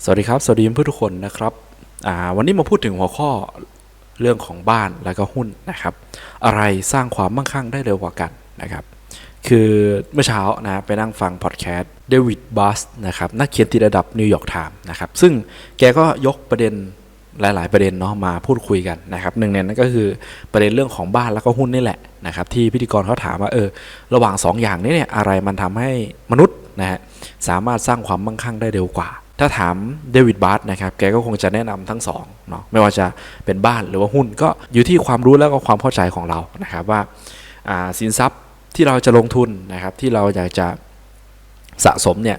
สวัสดีครับสวัสดีเพื่อนทุกคนนะครับวันนี้มาพูดถึงหัวข้อเรื่องของบ้านแล้วก็หุ้นนะครับอะไรสร้างความมั่งคั่งได้เร็วกว่ากันนะครับคือเมื่อเช้านะไปนั่งฟังพอดแคสต์เดวิดบัสนะครับนักเขียนติดระดับนิวยอร์กไทม์นะครับซึ่งแกก็ยกประเด็นหลายๆประเด็นเนาะมาพูดคุยกันนะครับหนึ่งในนั้นก็คือประเด็นเรื่องของบ้านแล้วก็หุ้นนี่แหละนะครับที่พิธีกรเขาถามว่าระหว่าง2 อย่างนี้เนี่ยอะไรมันทำให้มนุษย์นะฮะสามารถสร้างความมั่งคั่งได้เร็วกว่าถ้าถามเดวิดบาร์ตนะครับแกก็คงจะแนะนำทั้งสองเนาะไม่ว่าจะเป็นบ้านหรือว่าหุ้นก็อยู่ที่ความรู้แล้วก็ความเข้าใจของเรานะครับว่าสินทรัพย์ที่เราจะลงทุนนะครับที่เราอยากจะสะสมเนี่ย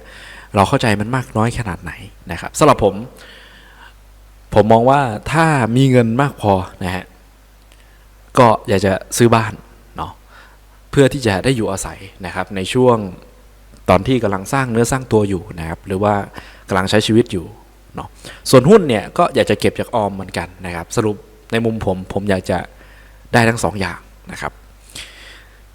เราเข้าใจมันมากน้อยขนาดไหนนะครับสำหรับผมมองว่าถ้ามีเงินมากพอนะฮะก็อยากจะซื้อบ้านเนาะเพื่อที่จะได้อยู่อาศัยนะครับในช่วงตอนที่กำลังสร้างเนื้อสร้างตัวอยู่นะครับหรือว่ากำลังใช้ชีวิตอยู่เนาะส่วนหุ้นเนี่ยก็อยากจะเก็บจากออมเหมือนกันนะครับสรุปในมุมผมอยากจะได้ทั้ง2 อย่างนะครับ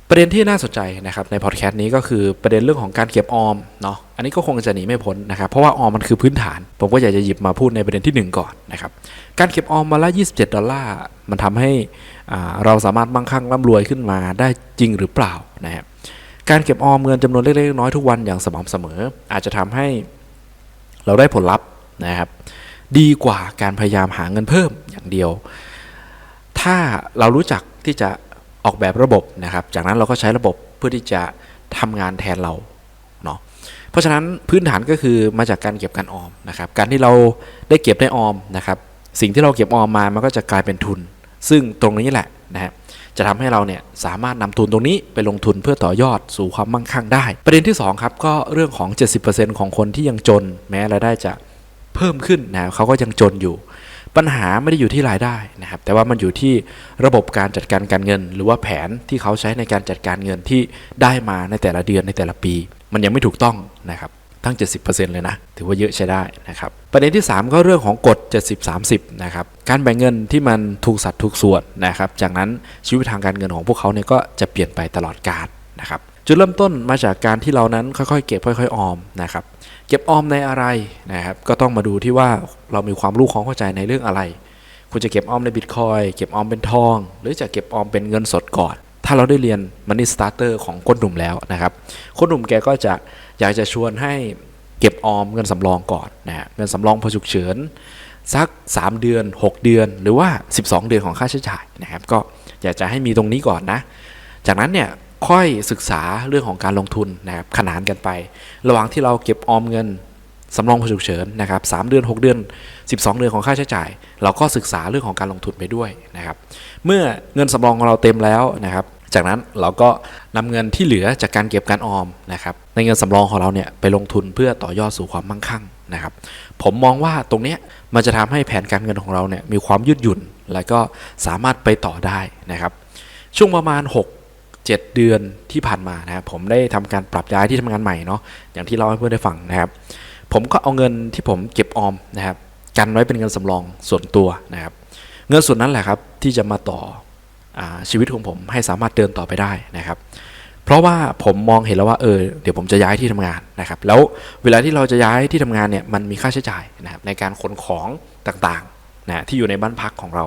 ประเด็นที่น่าสนใจนะครับในพอดแคสต์นี้ก็คือประเด็นเรื่องของการเก็บออมเนาะอันนี้ก็คงจะหนีไม่พ้นนะครับเพราะว่าออมมันคือพื้นฐานผมก็อยากจะหยิบมาพูดในประเด็นที่1ก่อนนะครับการเก็บออมวันละ$27มันทำให้เราสามารถมั่งคั่งร่ำรวยขึ้นมาได้จริงหรือเปล่านะครับการเก็บออมเงินจำนวนเล็กๆน้อยๆทุกวันอย่างสม่ำเสมออาจจะทำให้เราได้ผลลัพธ์นะครับดีกว่าการพยายามหาเงินเพิ่มอย่างเดียวถ้าเรารู้จักที่จะออกแบบระบบนะครับจากนั้นเราก็ใช้ระบบเพื่อที่จะทำงานแทนเราเนาะเพราะฉะนั้นพื้นฐานก็คือมาจากการเก็บการออมนะครับการที่เราได้เก็บได้ออมนะครับสิ่งที่เราเก็บออมมามันก็จะกลายเป็นทุนซึ่งตรงนี้แหละนะฮะจะทำให้เราเนี่ยสามารถนำทุนตรงนี้ไปลงทุนเพื่อต่อยอดสู่ความมั่งคั่งได้ประเด็นที่2ครับก็เรื่องของ 70% ของคนที่ยังจนแม้รายได้จะเพิ่มขึ้นนะเขาก็ยังจนอยู่ปัญหาไม่ได้อยู่ที่รายได้นะครับแต่ว่ามันอยู่ที่ระบบการจัดการการเงินหรือว่าแผนที่เขาใช้ในการจัดการเงินที่ได้มาในแต่ละเดือนในแต่ละปีมันยังไม่ถูกต้องนะครับทั้ง 70% เลยนะถือว่าเยอะใช้ได้นะครับประเด็นที่3ก็เรื่องของกฎ 70-30 นะครับการแบ่งเงินที่มันถูกสัดถูกส่วนนะครับจากนั้นชีวิตทางการเงินของพวกเขาเนี่ยก็จะเปลี่ยนไปตลอดกาลนะครับจุดเริ่มต้นมาจากการที่เรานั้นค่อยๆเก็บค่อยๆออมนะครับเก็บออมในอะไรนะครับก็ต้องมาดูที่ว่าเรามีความรู้ความเข้าใจในเรื่องอะไรคุณจะเก็บออมในบิตคอยเก็บออมเป็นทองหรือจะเก็บออมเป็นเงินสดก่อนถ้าเราได้เรียน Money Starter ของคนหนุ่มแล้วนะครับคนหนุ่มแกก็จะอยากจะชวนให้เก็บออมเงินสำรองก่อนนะฮะเงินสำรองพอฉุกเฉินสัก3 เดือน6 เดือนหรือว่า12 เดือนของค่าใช้จ่ายนะครับก็อยากจะให้มีตรงนี้ก่อนนะจากนั้นเนี่ยค่อยศึกษาเรื่องของการลงทุนนะครับขนานกันไประหว่างที่เราเก็บออมเงินสำรองพอฉุกเฉินนะครับ3 เดือน6 เดือน12 เดือนของค่าใช้จ่ายเราก็ศึกษาเรื่องของการลงทุนไปด้วยนะครับเมื่อเงินสำรองของเราเต็มแล้วนะครับจากนั้นเราก็นำเงินที่เหลือจากการเก็บการออมนะครับในเงินสำรองของเราเนี่ยไปลงทุนเพื่อต่อยอดสู่ความมั่งคั่งนะครับผมมองว่าตรงนี้มันจะทำให้แผนการเงินของเราเนี่ยมีความยืดหยุ่นและก็สามารถไปต่อได้นะครับช่วงประมาณ7 เดือนที่ผ่านมานะครับผมได้ทำการปรับย้ายที่ทำงานใหม่เนาะอย่างที่เล่าให้เพื่อนได้ฟังนะครับผมก็เอาเงินที่ผมเก็บออมนะครับกันไว้เป็นเงินสำรองส่วนตัวนะครับเงินส่วนนั้นแหละครับที่จะมาต่อชีวิตของผมให้สามารถเดินต่อไปได้นะครับเพราะว่าผมมองเห็นแล้วว่าเดี๋ยวผมจะย้ายที่ทำงานนะครับแล้วเวลาที่เราจะย้ายที่ทำงานเนี่ยมันมีค่าใช้จ่ายนะครับในการขนของต่างๆนะที่อยู่ในบ้านพักของเรา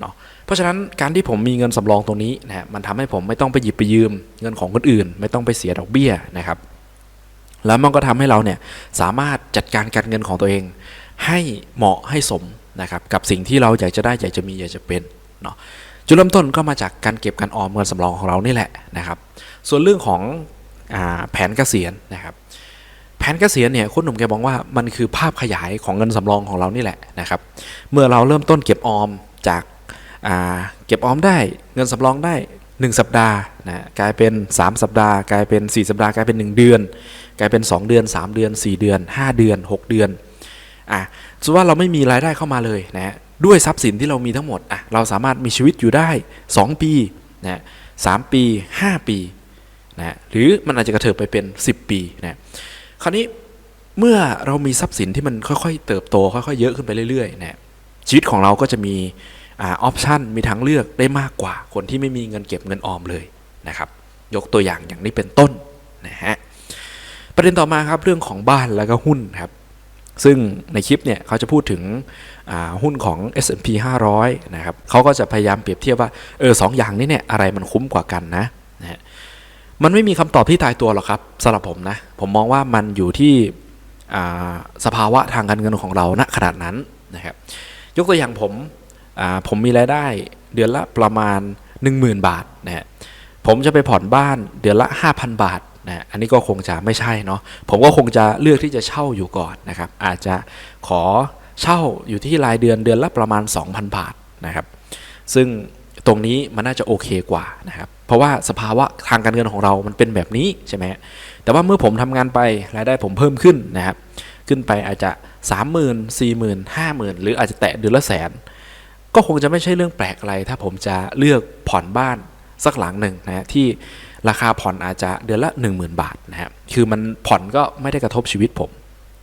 เนาะเพราะฉะนั้นการที่ผมมีเงินสำรองตรงนี้นะมันทำให้ผมไม่ต้องไปหยิบไปยืมเงินของคนอื่นไม่ต้องไปเสียดอกเบี้ยนะครับแล้วมันก็ทำให้เราเนี่ยสามารถจัดการการเงินของตัวเองให้เหมาะให้สมนะครับกับสิ่งที่เราอยากจะได้อยากจะมีอยากจะเป็นเนาะจุดเริ่มต้นก็มาจากการเก็บการออมเงินสำรองของเรานี่แหละนะครับส่วนเรื่องของแผนเกษียณนะครับแผนเกษียณเนี่ยคุณหนุ่มแกบอกว่ามันคือภาพขยายของเงินสำรองของเรานี่แหละนะครับเมื่อเราเริ่มต้นเก็บออมจากเก็บออมได้เงินสำรองได้1 สัปดาห์นะกลายเป็น3 สัปดาห์กลายเป็น4 สัปดาห์กลายเป็น1 เดือนกลายเป็น2 เดือน3 เดือน4 เดือน5 เดือน6 เดือนสมมติว่าเราไม่มีรายได้เข้ามาเลยนะด้วยทรัพย์สินที่เรามีทั้งหมดเราสามารถมีชีวิตอยู่ได้2 ปีนะ3 ปี5 ปีนะหรือมันอาจจะกระเถิบไปเป็น10 ปีนะคราวนี้เมื่อเรามีทรัพย์สินที่มันค่อยๆเติบโตค่อยๆเยอะขึ้นไปเรื่อยๆนะชีวิตของเราก็จะมีออปชันมีทางเลือกได้มากกว่าคนที่ไม่มีเงินเก็บเงินออมเลยนะครับยกตัวอย่างนี้เป็นต้นนะฮะประเด็นต่อมาครับเรื่องของบ้านแล้วก็หุ้นครับ ซึ่งในคลิปเนี่ยเขาจะพูดถึงหุ้นของ S&P 500นะครับเขาก็จะพยายามเปรียบเทียบว่าสองอย่างนี้เนี่ยอะไรมันคุ้มกว่ากันนะฮะมันไม่มีคำตอบที่ตายตัวหรอกครับสำหรับผมนะผมมองว่ามันอยู่ที่สภาวะทางการเงินของเราณขนาดนั้นนะครับยกตัวอย่างผมมีรายได้เดือนละประมาณ 10,000 บาทนะฮะผมจะไปผ่อนบ้านเดือนละ 5,000 บาทนะอันนี้ก็คงจะไม่ใช่เนาะผมก็คงจะเลือกที่จะเช่าอยู่ก่อนนะครับอาจจะขอเช่าอยู่ที่รายเดือนละประมาณ 2,000 บาทนะครับซึ่งตรงนี้มันน่าจะโอเคกว่านะครับเพราะว่าสภาวะทางการเงินของเรามันเป็นแบบนี้ใช่ไหมแต่ว่าเมื่อผมทำงานไปรายได้ผมเพิ่มขึ้นนะครับขึ้นไปอาจจะ 30,000 40,000 50,000 หรืออาจจะแตะเดือนละแสนก็คงจะไม่ใช่เรื่องแปลกอะไรถ้าผมจะเลือกผ่อนบ้านสักหลังหนึ่งนะที่ราคาผ่อนอาจจะเดือนละ 10,000 บาทนะครับคือมันผ่อนก็ไม่ได้กระทบชีวิตผม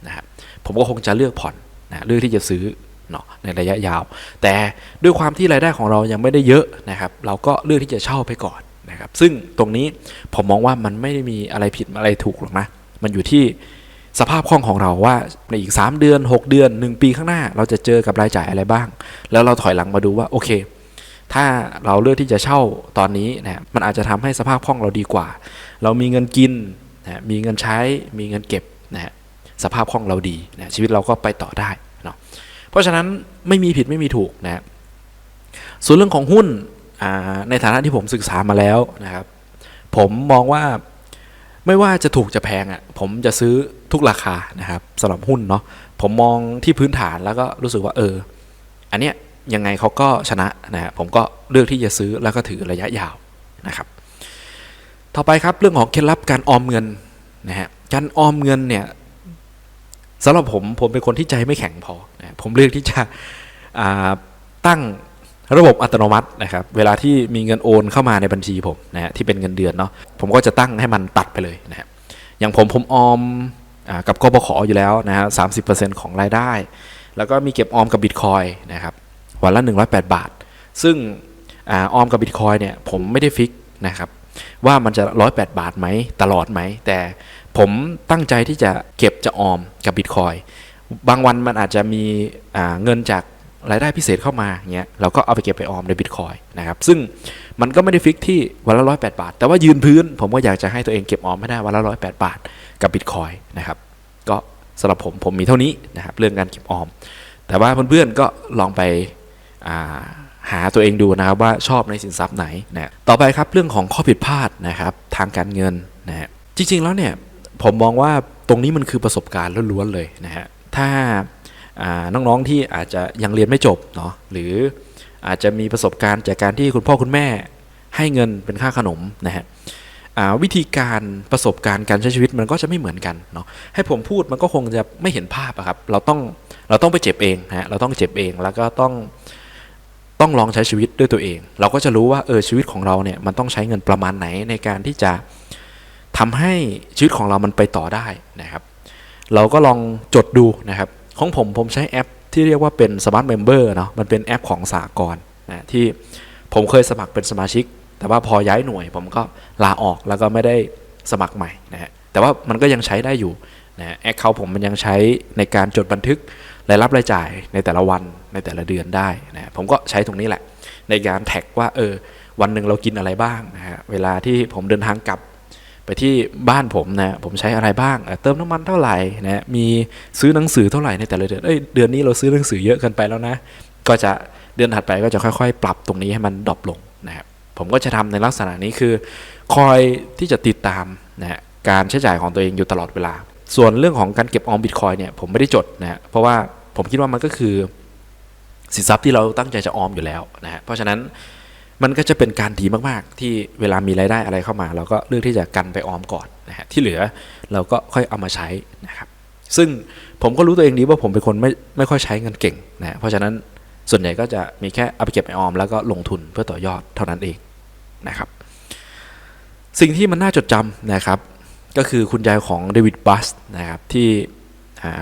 นะครับผมก็คงจะเลือกผ่อนนะเลือกที่จะซื้อเนาะในระยะยาวแต่ด้วยความที่รายได้ของเรายังไม่ได้เยอะนะครับเราก็เลือกที่จะเช่าไปก่อนนะครับซึ่งตรงนี้ผมมองว่ามันไม่ได้มีอะไรผิดอะไรถูกหรอกนะมันอยู่ที่สภาพคล่องของเราว่าในอีก3เดือน6เดือน1ปีข้างหน้าเราจะเจอกับรายจ่ายอะไรบ้างแล้วเราถอยหลังมาดูว่าโอเคถ้าเราเลือกที่จะเช่าตอนนี้นะมันอาจจะทำให้สภาพคล่องเราดีกว่าเรามีเงินกินนะมีเงินใช้มีเงินเก็บนะสภาพคล่องเราดีนะชีวิตเราก็ไปต่อได้เนาะเพราะฉะนั้นไม่มีผิดไม่มีถูกนะส่วนเรื่องของหุ้นในฐานะที่ผมศึกษามาแล้วนะครับผมมองว่าไม่ว่าจะถูกจะแพงผมจะซื้อทุกราคานะครับสำหรับหุ้นเนาะผมมองที่พื้นฐานแล้วก็รู้สึกว่าอันเนี้ยยังไงเขาก็ชนะนะผมก็เลือกที่จะซื้อแล้วก็ถือระยะยาวนะครับต่อไปครับเรื่องของเคล็ดลับการออมเงินนะฮะการออมเงินเนี่ยสำหรับผมเป็นคนที่ใจไม่แข็งพอนะผมเลือกที่จะตั้งระบบอัตโนมัตินะครับเวลาที่มีเงินโอนเข้ามาในบัญชีผมนะฮะที่เป็นเงินเดือนเนาะผมก็จะตั้งให้มันตัดไปเลยนะฮะอย่างผมออมกับกบข.อยู่แล้วนะฮะ30%ของรายได้แล้วก็มีเก็บออมกับบิตคอยนะครับวันละ108 บาทซึ่งออมกับบิตคอยเนี่ยผมไม่ได้ฟิกนะครับว่ามันจะ108 บาทไหมตลอดไหมแต่ผมตั้งใจที่จะเก็บจะออมกับบิตคอยบางวันมันอาจจะมีเงินจากรายได้พิเศษเข้ามาเงี้ยเราก็เอาไปเก็บไปออมในบิตคอยนะครับซึ่งมันก็ไม่ได้ฟิกที่วันละ108 บาทแต่ว่ายืนพื้นผมก็อยากจะให้ตัวเองเก็บออมให้ได้วันละ108 บาทกับบิตคอยนะครับก็สำหรับผมมีเท่านี้นะครับเรื่องการเก็บออมแต่ว่าเพื่อนๆก็ลองไปหาตัวเองดูนะครับว่าชอบในสินทรัพย์ไหนนะต่อไปครับเรื่องของข้อผิดพลาดนะครับทางการเงินนะฮะจริงๆแล้วเนี่ยผมมองว่าตรงนี้มันคือประสบการณ์ล้วนๆเลยนะฮะถ้าน้องๆที่อาจจะยังเรียนไม่จบเนาะหรืออาจจะมีประสบการณ์จากการที่คุณพ่อคุณแม่ให้เงินเป็นค่าขนมนะฮะวิธีการประสบการณ์การใช้ชีวิตมันก็จะไม่เหมือนกันเนาะให้ผมพูดมันก็คงจะไม่เห็นภาพครับเราต้องไปเจ็บเองนะฮะเราต้องเจ็บเองแล้วก็ต้องลองใช้ชีวิตด้วยตัวเองเราก็จะรู้ว่าชีวิตของเราเนี่ยมันต้องใช้เงินประมาณไหนในการที่จะทำให้ชีวิตของเรามันไปต่อได้นะครับเราก็ลองจดดูนะครับของผมใช้แอปที่เรียกว่าเป็น Smart Member เนาะมันเป็นแอปของสหกรณ์นะที่ผมเคยสมัครเป็นสมาชิกแต่ว่าพอย้ายหน่วยผมก็ลาออกแล้วก็ไม่ได้สมัครใหม่นะฮะแต่ว่ามันก็ยังใช้ได้อยู่นะแอคเคาท์ผมมันยังใช้ในการจดบันทึกรายรับรายจ่ายในแต่ละวันในแต่ละเดือนได้นะผมก็ใช้ตรงนี้แหละในการแท็กว่าวันหนึ่งเรากินอะไรบ้างนะฮะเวลาที่ผมเดินทางกลับไปที่บ้านผมนะผมใช้อะไรบ้างเติมน้ำมันเท่าไหร่นะมีซื้อหนังสือเท่าไหร่ในแต่ละเดือนเดือนนี้เราซื้อหนังสือเยอะเกินไปแล้วนะก็จะเดือนถัดไปก็จะค่อยๆปรับตรงนี้ให้มันดรอปลงนะครับผมก็จะทำในลักษณะนี้คือคอยที่จะติดตามนะการใช้จ่ายของตัวเองอยู่ตลอดเวลาส่วนเรื่องของการเก็บออมบิตคอยเนี่ยผมไม่ได้จดนะเพราะว่าผมคิดว่ามันก็คือสินทรัพย์ที่เราตั้งใจจะออมอยู่แล้วนะฮะเพราะฉะนั้นมันก็จะเป็นการดีมากๆที่เวลามีรายได้อะไรเข้ามาเราก็เลือกที่จะกันไปออมก่อนนะฮะที่เหลือเราก็ค่อยเอามาใช้นะครับซึ่งผมก็รู้ตัวเองดีว่าผมเป็นคนไม่ค่อยใช้เงินเก่งนะเพราะฉะนั้นส่วนใหญ่ก็จะมีแค่เอาไปเก็บไปออมแล้วก็ลงทุนเพื่อต่อยอดเท่านั้นเองนะครับสิ่งที่มันน่าจดจำนะครับก็คือคุณยายของเดวิดบัสนะครับที่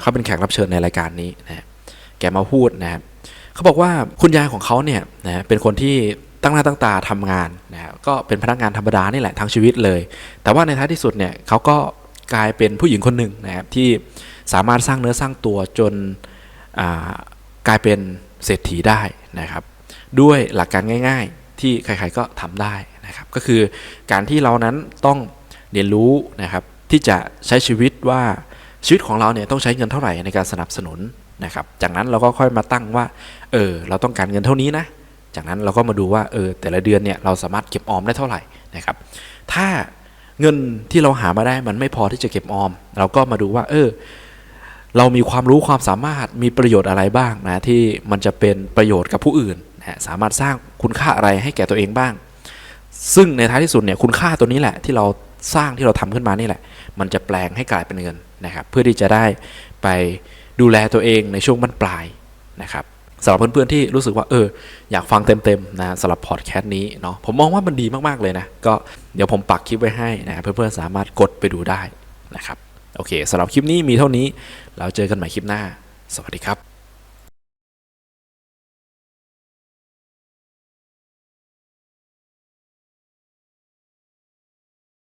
เขาเป็นแขกรับเชิญในรายการนี้นะแกมาพูดนะครับเขาบอกว่าคุณยายของเขาเนี่ยนะเป็นคนที่ตั้งหน้าตั้งตาทำงานนะก็เป็นพนักงานธรรมดานี่แหละทั้งชีวิตเลยแต่ว่าในท้ายที่สุดเนี่ยเขาก็กลายเป็นผู้หญิงคนหนึ่งนะครับที่ สามารถสร้างเนื้อสร้างตัวจนกลายเป็นเศรษฐีได้นะครับด้วยหลักการง่ายๆที่ใครๆก็ทำได้นะครับก็คือการที่เรานั้นต้องเรียนรู้นะครับที่จะใช้ชีวิตว่าชีวิตของเราเนี่ยต้องใช้เงินเท่าไหร่ในการสนับสนุนนะครับจากนั้นเราก็ค่อยมาตั้งว่าเราต้องการเงินเท่านี้นะจากนั้นเราก็มาดูว่าแต่ละเดือนเนี่ยเราสามารถเก็บออมได้เท่าไหร่นะครับถ้าเงินที่เราหามาได้มันไม่พอที่จะเก็บออมเราก็มาดูว่าเรามีความรู้ความสามารถมีประโยชน์อะไรบ้างนะที่มันจะเป็นประโยชน์กับผู้อื่นนะสามารถสร้างคุณค่าอะไรให้แก่ตัวเองบ้างซึ่งในท้ายที่สุดเนี่ยคุณค่าตัวนี้แหละที่เราสร้างที่เราทำขึ้นมานี่แหละมันจะแปลงให้กลายเป็นเงินนะครับเพื่อที่จะได้ไปดูแลตัวเองในช่วงบั้นปลายนะครับสำหรับเพื่อนๆที่รู้สึกว่าอยากฟังเต็มๆนะสำหรับพอดแคสต์นี้เนาะผมมองว่ามันดีมากๆเลยนะก็เดี๋ยวผมปักคลิปไว้ให้นะเพื่อนๆสามารถกดไปดูได้นะครับโอเคสำหรับคลิปนี้มีเท่านี้แล้วเจอกันใหม่คลิปหน้าสวัสดีครับ